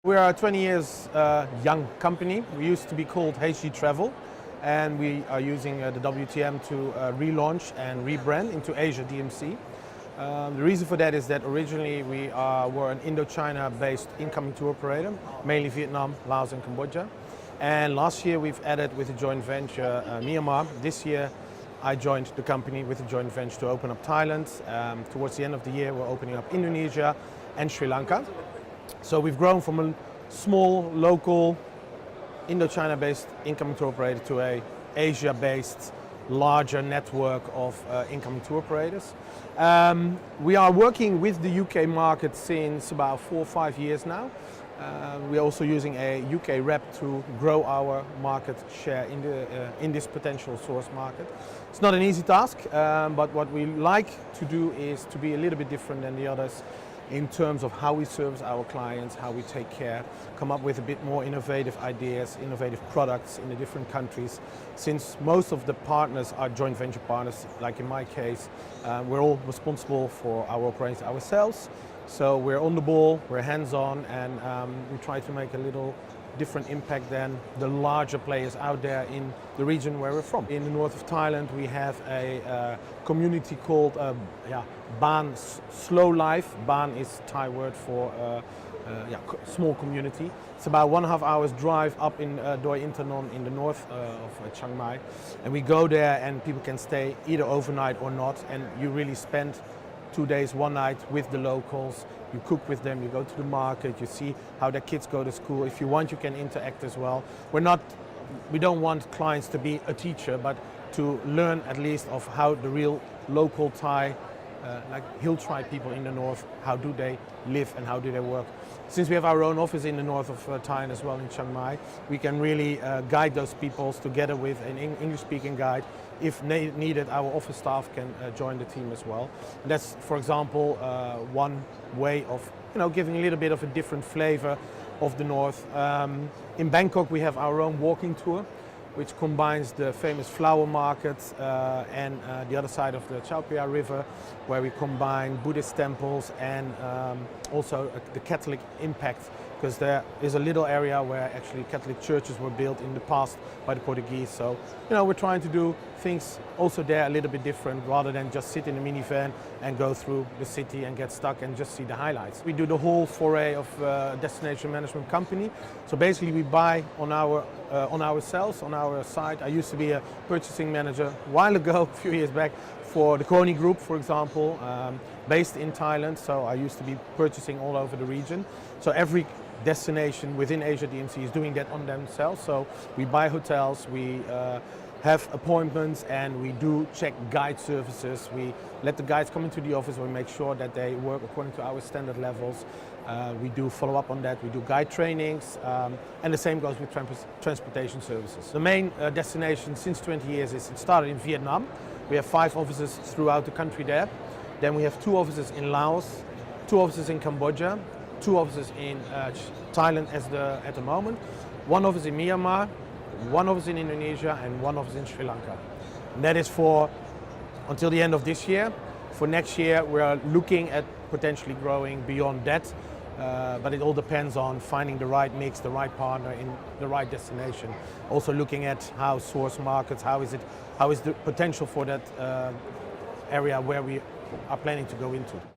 We are a 20 years young company. We used to be called HD Travel, and we are using the WTM to relaunch and rebrand into ASIA DMC. The reason for that is that originally we were an Indochina based incoming tour operator, mainly Vietnam, Laos and Cambodia. And last year we've added with a joint venture Myanmar. This year I joined the company with a joint venture to open up Thailand. Towards the end of the year we're opening up Indonesia and Sri Lanka. So we've grown from a small, local, Indochina-based incoming tour operator to a Asia-based, larger network of incoming tour operators. We are working with the UK market since about 4 or 5 years now. We're also using a UK rep to grow our market share in this potential source market. It's not an easy task, but what we like to do is to be a little bit different than the others in terms of how we service our clients, how we take care, come up with a bit more innovative ideas, innovative products in the different countries. Since most of the partners are joint venture partners, like in my case, we're all responsible for our operations ourselves. So we're on the ball, we're hands-on, and we try to make a little different impact than the larger players out there in the region where we're from. In the north of Thailand we have a community called Ban Slow Life. Ban is Thai word for small community. It's about 1.5 hours drive up in Doi Internon in the north of Chiang Mai. And we go there and people can stay either overnight or not, and you really spend 2 days, 1 night with the locals. You cook with them, you go to the market, you see how their kids go to school. If you want, you can interact as well. We don't want clients to be a teacher, but to learn at least of how the real local Thai, like hill tribe people in the north, how do they live and how do they work. Since we have our own office in the north of Thailand as well, in Chiang Mai, we can really guide those peoples together with an English-speaking guide. If needed, our office staff can join the team as well. And that's, for example, one way of giving a little bit of a different flavor of the north. In Bangkok we have our own walking tour, which combines the famous flower market and the other side of the Chao Phraya River, where we combine Buddhist temples and also the Catholic impact, because there is a little area where actually Catholic churches were built in the past by the Portuguese. So we're trying to do things also there a little bit different, rather than just sit in a minivan and go through the city and get stuck and just see the highlights. We do the whole foray of destination management company. So basically we buy on ourselves, on our side. I used to be a purchasing manager a while ago, a few years back, for the Crony Group, for example, based in Thailand. So I used to be purchasing all over the region. So every destination within Asia DMC is doing that on themselves. So we buy hotels, we have appointments, and we do check guide services. We let the guides come into the office, we make sure that they work according to our standard levels. We do follow up on that, we do guide trainings, and the same goes with transportation services. The main destination since 20 years it started in Vietnam. We have 5 offices throughout the country there. Then we have 2 offices in Laos, 2 offices in Cambodia, 2 offices in Thailand at the moment, 1 office in Myanmar, 1 office in Indonesia, and 1 office in Sri Lanka. And that is for until the end of this year. For next year we are looking at potentially growing beyond that, but it all depends on finding the right mix, the right partner in the right destination. Also looking at how source markets, how is the potential for that area where we are planning to go into.